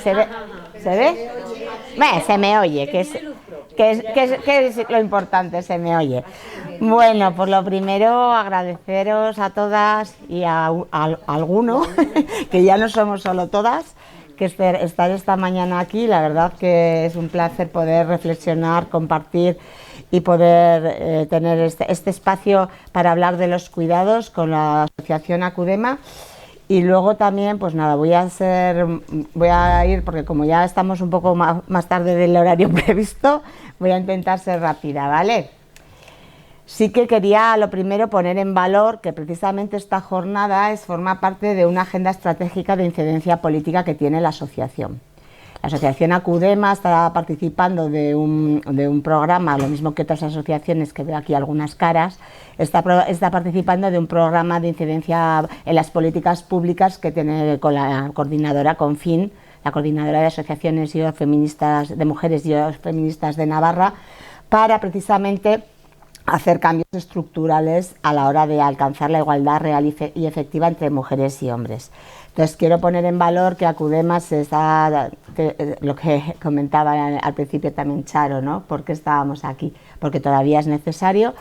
¿Se ve? ¿Se ve? Se me oye, que es lo importante, se me oye. Bueno, por lo primero agradeceros a todas y a alguno, que ya no somos solo todas, que estar esta mañana aquí. La verdad que es un placer poder reflexionar, compartir y poder tener este espacio para hablar de los cuidados con la asociación Acudema. Y luego también, pues nada, voy a ir, porque como ya estamos un poco más tarde del horario previsto, voy a intentar ser rápida, ¿vale? Sí que quería, lo primero, poner en valor que precisamente esta jornada forma parte de una agenda estratégica de incidencia política que tiene la asociación. La asociación Acudema está participando de un programa, lo mismo que otras asociaciones, que veo aquí algunas caras, está participando de un programa de incidencia en las políticas públicas que tiene con la coordinadora CONFIN, la coordinadora de asociaciones feministas, de mujeres y feministas de Navarra, para precisamente hacer cambios estructurales a la hora de alcanzar la igualdad real y efectiva entre mujeres y hombres. Entonces quiero poner en valor que Acudema lo que comentaba al principio también Charo, ¿no? ¿Por qué estábamos aquí? Porque todavía es necesario.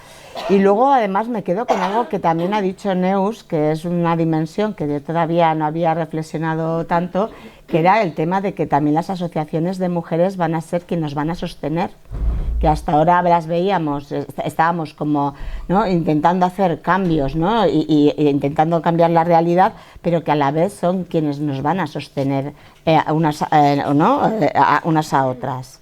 Y luego además me quedo con algo que también ha dicho Neus, que es una dimensión que yo todavía no había reflexionado tanto, que era el tema de que también las asociaciones de mujeres van a ser quienes nos van a sostener, que hasta ahora las veíamos, estábamos como, ¿no?, intentando hacer cambios, ¿no?, y intentando cambiar la realidad, pero que a la vez son quienes nos van a sostener unas a otras.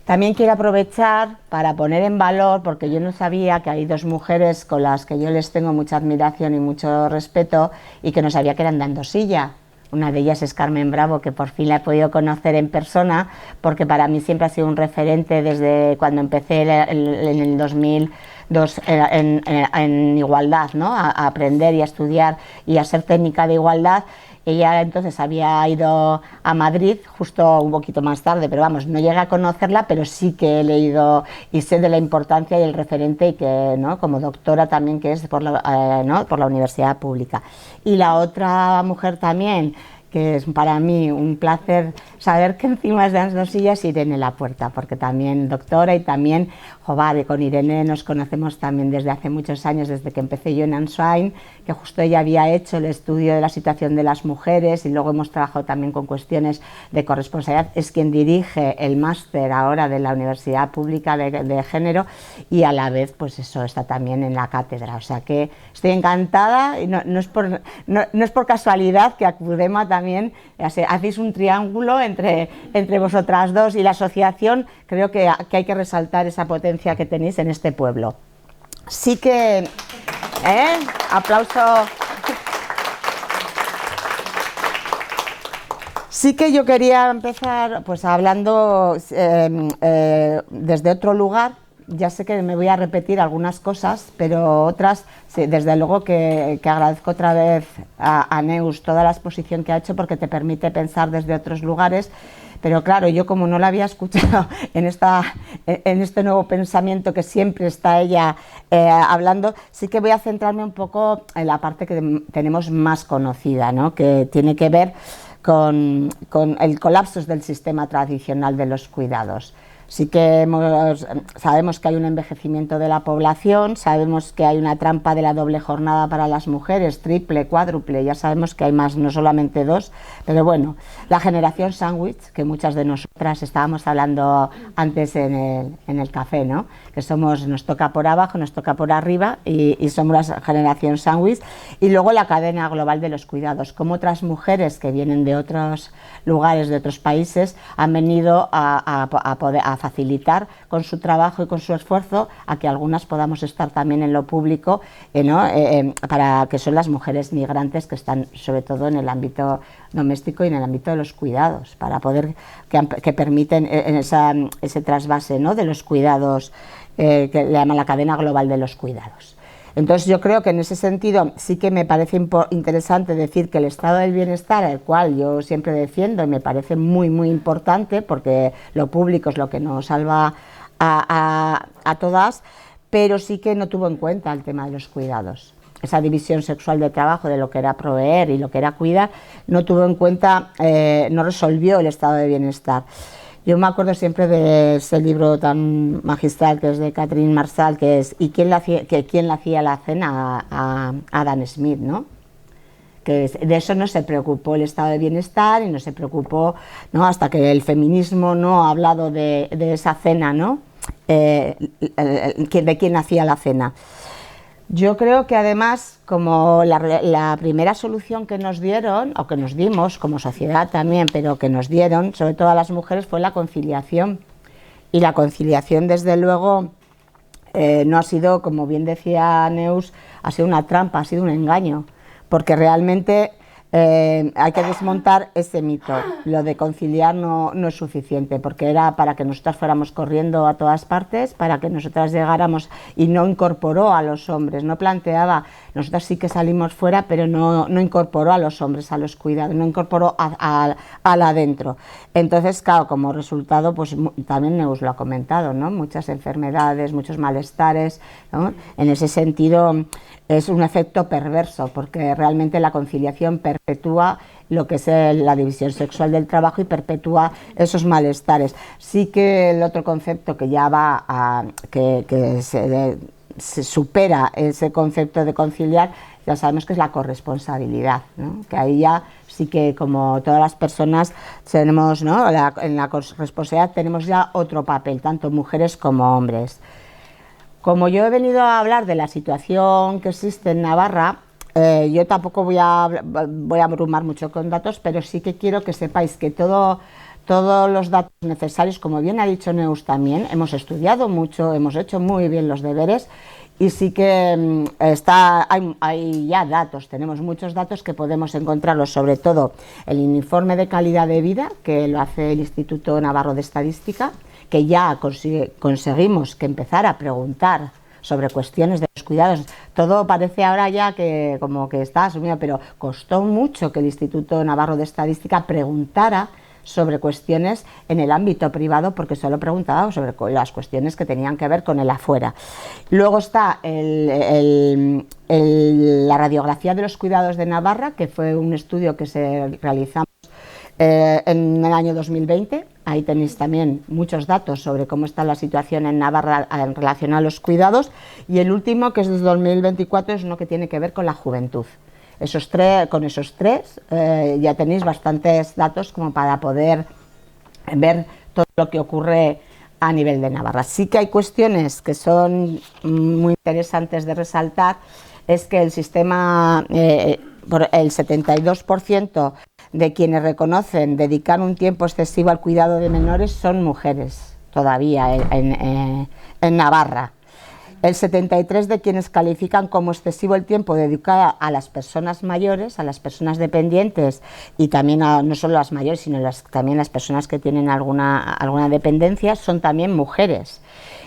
También quiero aprovechar para poner en valor, porque yo no sabía que hay dos mujeres con las que yo les tengo mucha admiración y mucho respeto y que no sabía que eran de Andosilla. Una de ellas es Carmen Bravo, que por fin la he podido conocer en persona, porque para mí siempre ha sido un referente desde cuando empecé en el 2002 en igualdad, ¿no?, a aprender y a estudiar y a ser técnica de igualdad. Ella entonces había ido a Madrid justo un poquito más tarde, pero vamos, no llegué a conocerla, pero sí que he leído y sé de la importancia y el referente, y que, ¿no?, como doctora también, que es por la Universidad Pública. Y la otra mujer también, que es para mí un placer saber que encima es de Andosilla, es Irene Lapuerta, porque también doctora y también, con Irene nos conocemos también desde hace muchos años, desde que empecé yo en Answine, que justo ella había hecho el estudio de la situación de las mujeres, y luego hemos trabajado también con cuestiones de corresponsabilidad. Es quien dirige el máster ahora de la Universidad Pública de Género, y a la vez, pues eso, está también en la cátedra. O sea que estoy encantada, y no es por casualidad que Acudema también hacéis un triángulo entre vosotras dos y la asociación. Creo que hay que resaltar esa potencia que tenéis en este pueblo. Sí que, aplauso. Sí que yo quería empezar pues hablando desde otro lugar. Ya sé que me voy a repetir algunas cosas, pero otras, sí, desde luego que agradezco otra vez a Neus toda la exposición que ha hecho, porque te permite pensar desde otros lugares. Pero claro, yo como no la había escuchado en este nuevo pensamiento que siempre está ella hablando, sí que voy a centrarme un poco en la parte que tenemos más conocida, ¿no?, que tiene que ver con el colapso del sistema tradicional de los cuidados. Sí que sabemos que hay un envejecimiento de la población, sabemos que hay una trampa de la doble jornada para las mujeres, triple, cuádruple, ya sabemos que hay más, no solamente dos, pero bueno, la generación sándwich, que muchas de nosotras estábamos hablando antes en el café, ¿no?, que nos toca por abajo, nos toca por arriba, y somos la generación sándwich. Y luego la cadena global de los cuidados, como otras mujeres que vienen de otros lugares, de otros países, han venido a facilitar con su trabajo y con su esfuerzo a que algunas podamos estar también en lo público, para que son las mujeres migrantes que están sobre todo en el ámbito doméstico y en el ámbito de los cuidados, para poder que permiten ese trasvase, ¿no?, de los cuidados, que le llaman la cadena global de los cuidados. Entonces yo creo que en ese sentido sí que me parece interesante decir que el estado del bienestar, el cual yo siempre defiendo y me parece muy muy importante, porque lo público es lo que nos salva a todas, pero sí que no tuvo en cuenta el tema de los cuidados. esa división sexual de trabajo de lo que era proveer y lo que era cuidar, no tuvo en cuenta, no resolvió el estado de bienestar. Yo me acuerdo siempre de ese libro tan magistral que es de Catherine Marsall, que es ¿y quién le hacía la cena a Adam Smith, ¿no? Que de eso no se preocupó el estado de bienestar y no se preocupó, ¿no? Hasta que el feminismo no ha hablado de esa cena, ¿no? De quién hacía la cena. Yo creo que además, como la primera solución que nos dieron, o que nos dimos como sociedad también, pero que nos dieron, sobre todo a las mujeres, fue la conciliación. Y la conciliación, desde luego, no ha sido, como bien decía Neus, ha sido una trampa, ha sido un engaño, porque realmente hay que desmontar ese mito. Lo de conciliar no es suficiente, porque era para que nosotras fuéramos corriendo a todas partes, para que nosotras llegáramos, y no incorporó a los hombres, no planteaba, nosotras sí que salimos fuera, pero no incorporó a los hombres a los cuidados, no incorporó al adentro. Entonces, claro, como resultado, pues también Neus lo ha comentado, ¿no? Muchas enfermedades, muchos malestares, ¿no? En ese sentido es un efecto perverso, porque realmente la conciliación perpetúa lo que es la división sexual del trabajo y perpetúa esos malestares. Sí que el otro concepto que ya va a que se supera ese concepto de conciliar, ya sabemos que es la corresponsabilidad, ¿no? Que ahí ya sí que, como todas las personas tenemos, ¿no? En la corresponsabilidad tenemos ya otro papel, tanto mujeres como hombres. Como yo he venido a hablar de la situación que existe en Navarra, yo tampoco voy a abrumar mucho con datos, pero sí que quiero que sepáis que todos los datos necesarios, como bien ha dicho Neus también, hemos estudiado mucho, hemos hecho muy bien los deberes y sí que hay ya datos, tenemos muchos datos que podemos encontrarlos, sobre todo el informe de calidad de vida que lo hace el Instituto Navarro de Estadística, que ya conseguimos que empezar a preguntar sobre cuestiones de los cuidados. Todo parece ahora ya que como que está asumido, pero costó mucho que el Instituto Navarro de Estadística preguntara sobre cuestiones en el ámbito privado, porque solo preguntaba sobre las cuestiones que tenían que ver con el afuera. Luego está la radiografía de los cuidados de Navarra, que fue un estudio que se realizamos en el año 2020. Ahí tenéis también muchos datos sobre cómo está la situación en Navarra en relación a los cuidados. Y el último, que es de 2024, es uno que tiene que ver con la juventud. Con esos tres ya tenéis bastantes datos como para poder ver todo lo que ocurre a nivel de Navarra. Sí que hay cuestiones que son muy interesantes de resaltar, es que el sistema, el 72% de quienes reconocen dedicar un tiempo excesivo al cuidado de menores son mujeres todavía en Navarra. El 73% de quienes califican como excesivo el tiempo dedicado a las personas mayores, a las personas dependientes y también no solo las mayores, sino también las personas que tienen alguna dependencia, son también mujeres.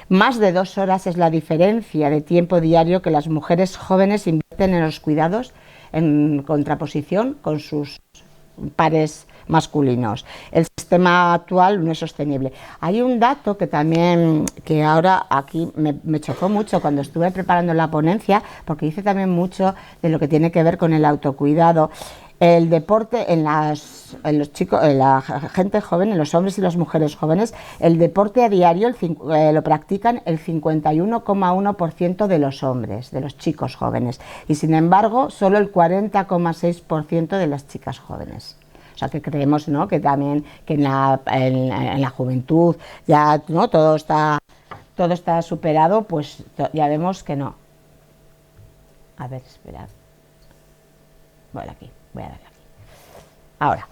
Más de 2 horas es la diferencia de tiempo diario que las mujeres jóvenes invierten en los cuidados en contraposición con sus pares masculinos. El sistema actual no es sostenible. Hay un dato que también, que ahora aquí me chocó mucho cuando estuve preparando la ponencia, porque dice también mucho de lo que tiene que ver con el autocuidado. El deporte en los chicos, en la gente joven, en los hombres y las mujeres jóvenes, el deporte a diario lo practican el 51,1% de los hombres, de los chicos jóvenes, y sin embargo solo el 40,6% de las chicas jóvenes. O sea que creemos, ¿no?, que también que en la juventud ya, ¿no?, todo está superado, pues ya vemos que no. A ver, esperad. Voy a darle aquí. Ahora,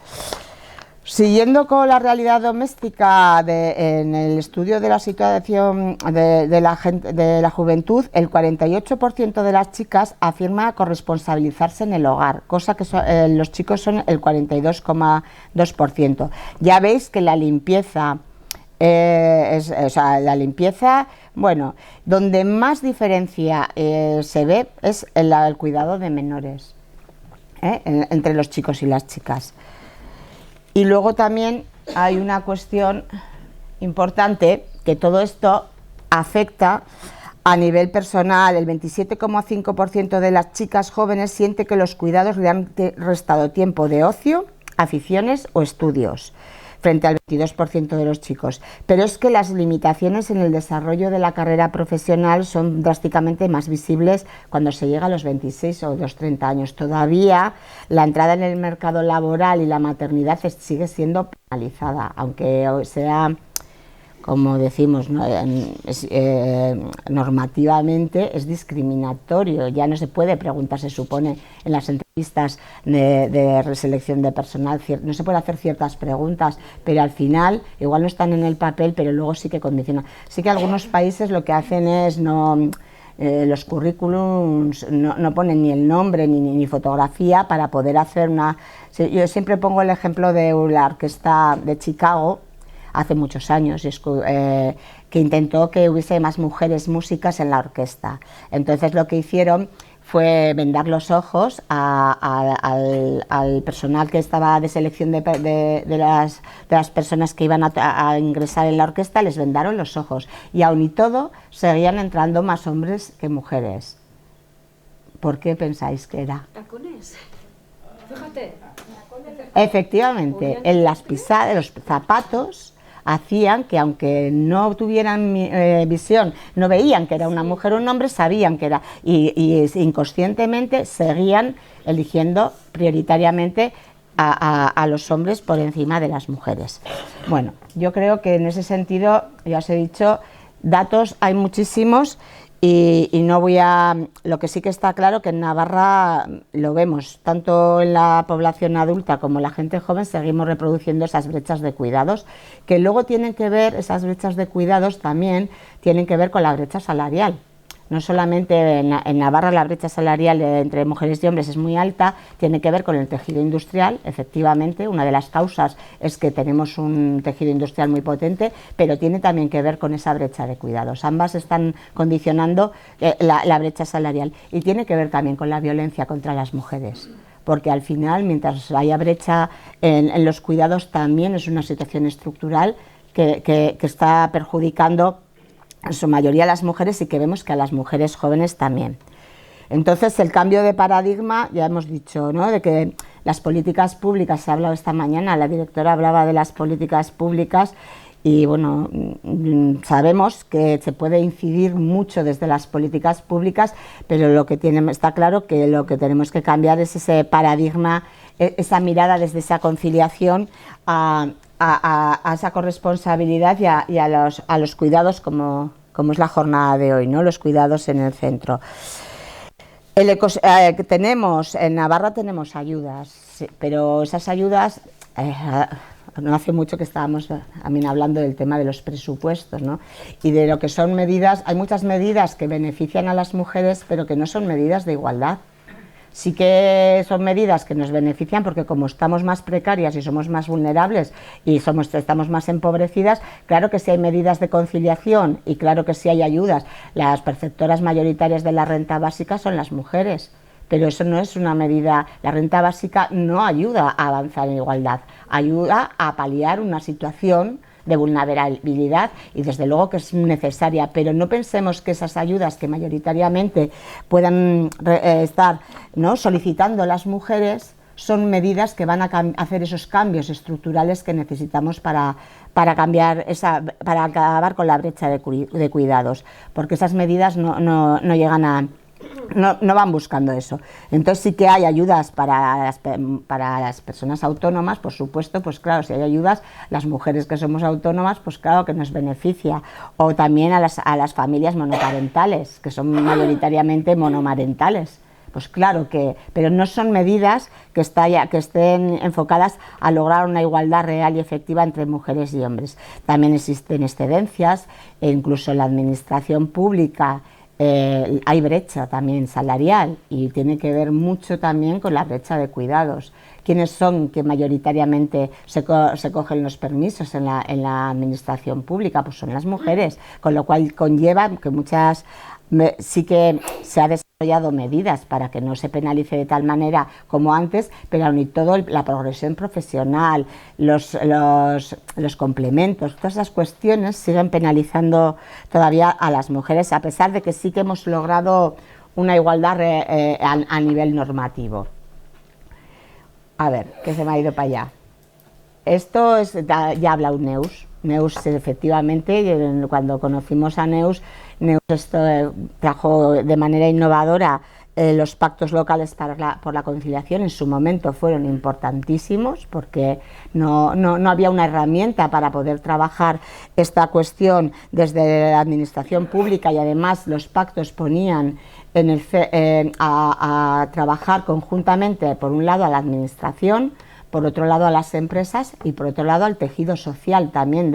siguiendo con la realidad doméstica en el estudio de la situación de la juventud, el 48% de las chicas afirma corresponsabilizarse en el hogar, cosa que los chicos son el 42,2%. Ya veis que la limpieza, bueno, donde más diferencia se ve es en el cuidado de menores. Entre los chicos y las chicas. Y luego también hay una cuestión importante, que todo esto afecta A nivel personal, el 27,5% de las chicas jóvenes siente que los cuidados le han restado tiempo de ocio, aficiones o estudios, frente al 22% de los chicos. Pero es que las limitaciones en el desarrollo de la carrera profesional son drásticamente más visibles cuando se llega a los 26 o los 30 años. Todavía la entrada en el mercado laboral y la maternidad sigue siendo penalizada, aunque sea, como decimos, ¿no? Normativamente es discriminatorio. Ya no se puede preguntar, se supone, en las entrevistas de selección de personal, no se puede hacer ciertas preguntas, pero al final igual no están en el papel, pero luego sí que condicionan. Sí que algunos países lo que hacen es los currículums no ponen ni el nombre ni fotografía para poder hacer una... Yo siempre pongo el ejemplo de la orquesta de Chicago, hace muchos años, que intentó que hubiese más mujeres músicas en la orquesta. Entonces lo que hicieron fue vendar los ojos al personal que estaba de selección de las personas que iban a ingresar en la orquesta, les vendaron los ojos y aun y todo seguían entrando más hombres que mujeres. ¿Por qué pensáis que era? Tacones. Fíjate. Efectivamente, en las pisadas, los zapatos hacían que, aunque no tuvieran visión, no veían que era una mujer o un hombre, sabían que era, y inconscientemente seguían eligiendo prioritariamente a los hombres por encima de las mujeres. Bueno, yo creo que en ese sentido, ya os he dicho, datos hay muchísimos. Y no voy a... Lo que sí que está claro que en Navarra lo vemos, tanto en la población adulta como en la gente joven seguimos reproduciendo esas brechas de cuidados, que luego tienen que ver, esas brechas de cuidados también tienen que ver con la brecha salarial. No solamente en Navarra la brecha salarial entre mujeres y hombres es muy alta, tiene que ver con el tejido industrial, efectivamente, una de las causas es que tenemos un tejido industrial muy potente, pero tiene también que ver con esa brecha de cuidados. Ambas están condicionando la brecha salarial y tiene que ver también con la violencia contra las mujeres, porque al final, mientras haya brecha en los cuidados, también es una situación estructural que está perjudicando en su mayoría a las mujeres y que vemos que a las mujeres jóvenes también. Entonces, el cambio de paradigma, ya hemos dicho, ¿no?, de que las políticas públicas, se ha hablado esta mañana, la directora hablaba de las políticas públicas y, bueno, sabemos que se puede incidir mucho desde las políticas públicas, pero está claro que lo que tenemos que cambiar es ese paradigma, esa mirada desde esa conciliación a esa corresponsabilidad y a los cuidados como es la jornada de hoy, ¿no? Los cuidados en el centro. Tenemos, en Navarra tenemos ayudas, sí, pero esas ayudas, no hace mucho que estábamos también hablando del tema de los presupuestos, ¿no?, y de lo que son medidas. Hay muchas medidas que benefician a las mujeres, pero que no son medidas de igualdad. Sí que son medidas que nos benefician porque como estamos más precarias y somos más vulnerables y estamos más empobrecidas, claro que sí hay medidas de conciliación y claro que sí hay ayudas. Las perceptoras mayoritarias de la renta básica son las mujeres, pero eso no es una medida. La renta básica no ayuda a avanzar en igualdad, ayuda a paliar una situación de vulnerabilidad y desde luego que es necesaria, pero no pensemos que esas ayudas que mayoritariamente puedan estar, ¿no?, solicitando las mujeres son medidas que van a hacer esos cambios estructurales que necesitamos para acabar con la brecha de cuidados, porque esas medidas no llegan no van buscando eso. Entonces sí que hay ayudas para las personas autónomas, por supuesto, pues claro, si hay ayudas, las mujeres que somos autónomas, pues claro que nos beneficia, o también a las familias monoparentales, que son mayoritariamente monomarentales. Pues claro pero no son medidas que estén enfocadas a lograr una igualdad real y efectiva entre mujeres y hombres. También existen excedencias, e incluso en la administración pública hay brecha también salarial y tiene que ver mucho también con la brecha de cuidados. ¿Quiénes son que mayoritariamente se cogen los permisos en la administración pública? Pues son las mujeres, con lo cual conlleva que muchas sí que se ha desarrollado medidas para que no se penalice de tal manera como antes, pero aún y todo la progresión profesional, los complementos, todas esas cuestiones siguen penalizando todavía a las mujeres, a pesar de que sí que hemos logrado una igualdad a nivel normativo. A ver, que se me ha ido para allá. Esto es, ya ha hablado Neus. Neus, efectivamente, cuando conocimos a Neus trajo de manera innovadora los pactos locales por la conciliación. En su momento fueron importantísimos porque no había una herramienta para poder trabajar esta cuestión desde la administración pública, y además los pactos ponían a trabajar conjuntamente, por un lado a la administración, por otro lado a las empresas y por otro lado al tejido social también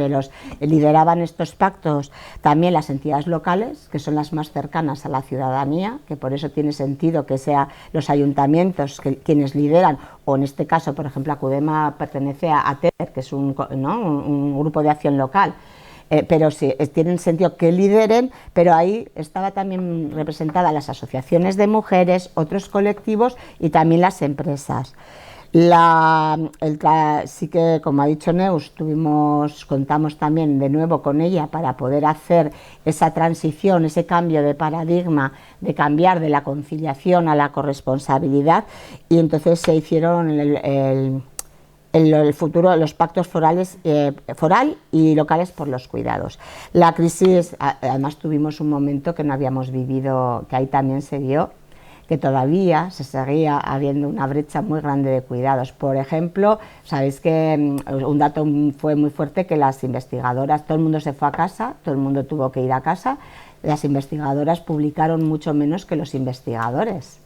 lideraban estos pactos también las entidades locales, que son las más cercanas a la ciudadanía, que por eso tiene sentido que sean los ayuntamientos quienes lideran, o en este caso, por ejemplo, Acudema pertenece a TER, que es un grupo de acción local. Pero sí, tienen sentido que lideren, pero ahí estaba también representada las asociaciones de mujeres, otros colectivos y también las empresas. Sí que, como ha dicho Neus, contamos también de nuevo con ella para poder hacer esa transición, ese cambio de paradigma, de cambiar de la conciliación a la corresponsabilidad, y entonces se hicieron el futuro, los pactos foral y locales por los cuidados. La crisis, además tuvimos un momento que no habíamos vivido, que ahí también se vio, que todavía se seguía habiendo una brecha muy grande de cuidados. Por ejemplo, sabéis que un dato fue muy fuerte, que las investigadoras, todo el mundo se fue a casa, todo el mundo tuvo que ir a casa, las investigadoras publicaron mucho menos que los investigadores.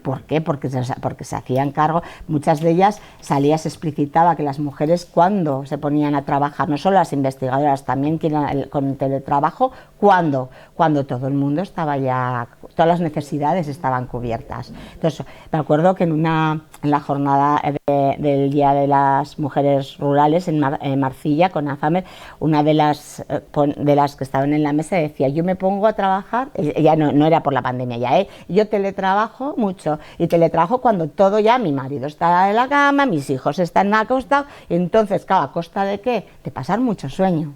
¿Por qué? Porque se hacían cargo, muchas de ellas se explicitaba que las mujeres, cuando se ponían a trabajar, no solo las investigadoras, también con el teletrabajo, cuando todo el mundo estaba ya, todas las necesidades estaban cubiertas. Entonces, me acuerdo que en la jornada del Día de las Mujeres Rurales en Marcilla, con AFAMER, una de las que estaban en la mesa decía: yo me pongo a trabajar, ya no era por la pandemia ya, yo teletrabajo mucho, y teletrabajo cuando todo ya, mi marido está en la cama, mis hijos están acostados, y entonces, claro, ¿a costa de qué? De pasar mucho sueño,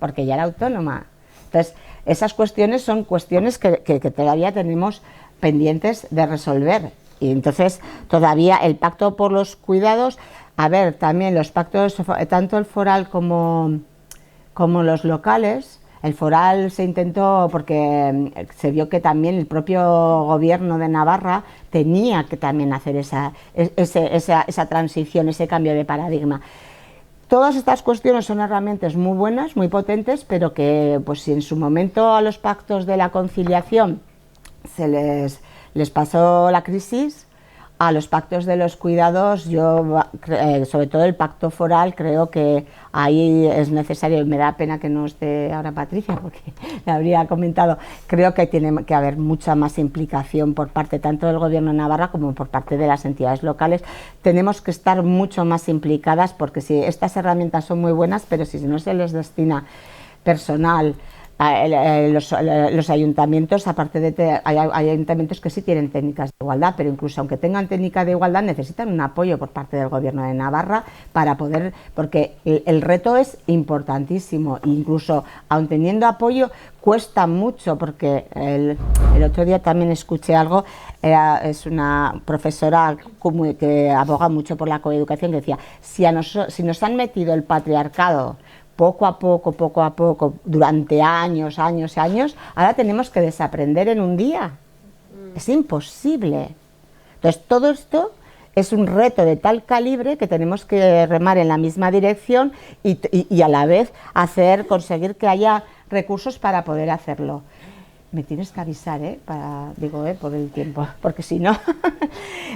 porque ya era autónoma. Entonces, esas cuestiones son cuestiones que todavía tenemos pendientes de resolver. Y entonces, todavía el pacto por los cuidados, a ver, también los pactos, tanto el foral como los locales. El foral se intentó porque se vio que también el propio gobierno de Navarra tenía que también hacer esa transición, ese cambio de paradigma. Todas estas cuestiones son herramientas muy buenas, muy potentes, pero que, pues, si en su momento a los pactos de la conciliación se les pasó la crisis, a los pactos de los cuidados, yo, sobre todo el pacto foral, creo que ahí es necesario, y me da pena que no esté ahora Patricia, porque le habría comentado, creo que tiene que haber mucha más implicación por parte tanto del Gobierno de Navarra como por parte de las entidades locales. Tenemos que estar mucho más implicadas, porque si estas herramientas son muy buenas, pero si no se les destina personal, los ayuntamientos, aparte hay ayuntamientos que sí tienen técnicas de igualdad, pero incluso aunque tengan técnicas de igualdad necesitan un apoyo por parte del Gobierno de Navarra para poder, porque el reto es importantísimo, incluso aun teniendo apoyo cuesta mucho, porque el otro día también escuché algo, es una profesora que aboga mucho por la coeducación, que decía: si nos han metido el patriarcado poco a poco, durante años, ahora tenemos que desaprender en un día. Es imposible. Entonces, todo esto es un reto de tal calibre que tenemos que remar en la misma dirección y a la vez conseguir que haya recursos para poder hacerlo. Me tienes que avisar, por el tiempo, porque si no,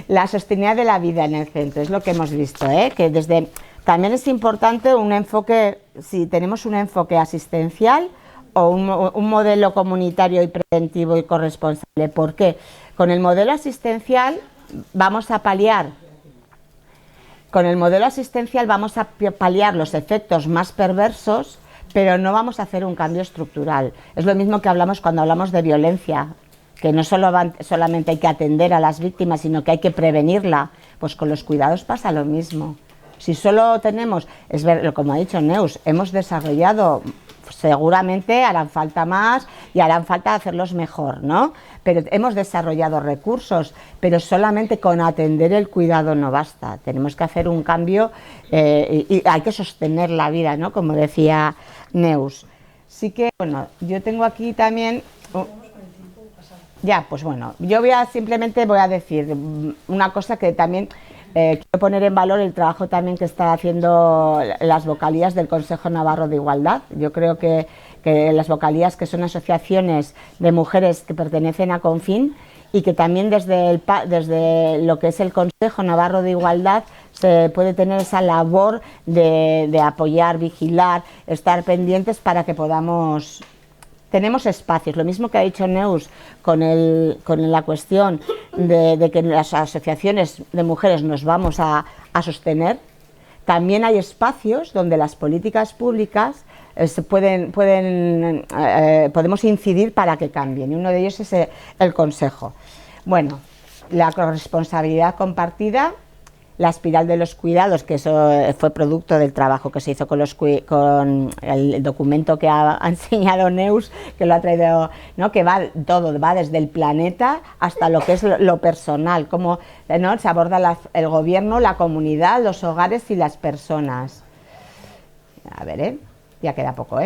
la sostenibilidad de la vida en el centro, es lo que hemos visto, que también es importante un enfoque, si tenemos un enfoque asistencial o un modelo comunitario y preventivo y corresponsable. ¿Por qué? Con el modelo asistencial vamos a paliar los efectos más perversos, pero no vamos a hacer un cambio estructural. Es lo mismo que hablamos cuando hablamos de violencia, que no solamente hay que atender a las víctimas, sino que hay que prevenirla. Pues con los cuidados pasa lo mismo. Si solo tenemos, es ver, como ha dicho Neus, hemos desarrollado, seguramente harán falta más y harán falta hacerlos mejor, ¿no? Pero hemos desarrollado recursos, pero solamente con atender el cuidado no basta. Tenemos que hacer un cambio y hay que sostener la vida, ¿no? Como decía Neus. Sí que, bueno, yo tengo aquí también... Ya, pues bueno, yo simplemente voy a decir una cosa que también quiero poner en valor, el trabajo también que está haciendo las vocalías del Consejo Navarro de Igualdad. Yo creo que las vocalías, que son asociaciones de mujeres que pertenecen a Confin, y que también desde lo que es el Consejo Navarro de Igualdad se puede tener esa labor de apoyar, vigilar, estar pendientes para que podamos... Tenemos espacios, lo mismo que ha dicho Neus con la cuestión de que las asociaciones de mujeres nos vamos a sostener. También hay espacios donde las políticas públicas podemos incidir para que cambien, y uno de ellos es el Consejo. Bueno, la corresponsabilidad compartida, la espiral de los cuidados, que eso fue producto del trabajo que se hizo con el documento que ha enseñado Neus, que lo ha traído, ¿no? Que va todo, va desde el planeta hasta lo que es lo personal, cómo, ¿no? Se aborda el gobierno, la comunidad, los hogares y las personas. A ver, ya queda poco,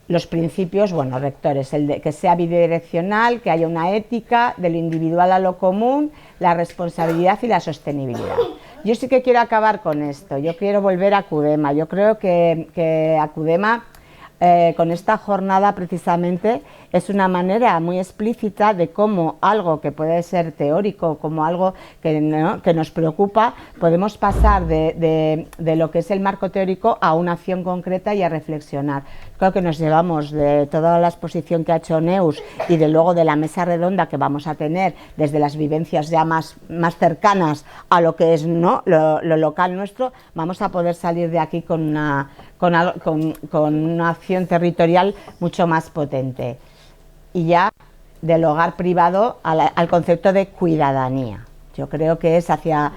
Los principios, bueno, rectores, que sea bidireccional, que haya una ética, de lo individual a lo común, la responsabilidad y la sostenibilidad. Yo sí que quiero acabar con esto, yo quiero volver a Acudema. Yo creo que Acudema, con esta jornada precisamente, es una manera muy explícita de cómo algo que puede ser teórico, como algo que nos preocupa, podemos pasar de lo que es el marco teórico a una acción concreta y a reflexionar. Creo que nos llevamos de toda la exposición que ha hecho Neus y de luego de la mesa redonda que vamos a tener, desde las vivencias ya más cercanas a lo que es, ¿no?, lo local nuestro, vamos a poder salir de aquí con una acción territorial mucho más potente. Y ya del hogar privado al concepto de cuidadanía. Yo creo que es hacia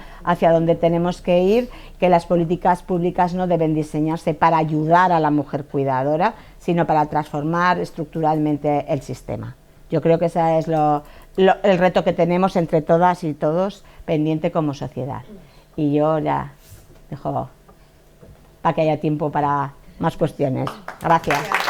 donde tenemos que ir, que las políticas públicas no deben diseñarse para ayudar a la mujer cuidadora, sino para transformar estructuralmente el sistema. Yo creo que ese es el reto que tenemos entre todas y todos pendiente como sociedad. Y yo ya dejo para que haya tiempo para más cuestiones. Gracias.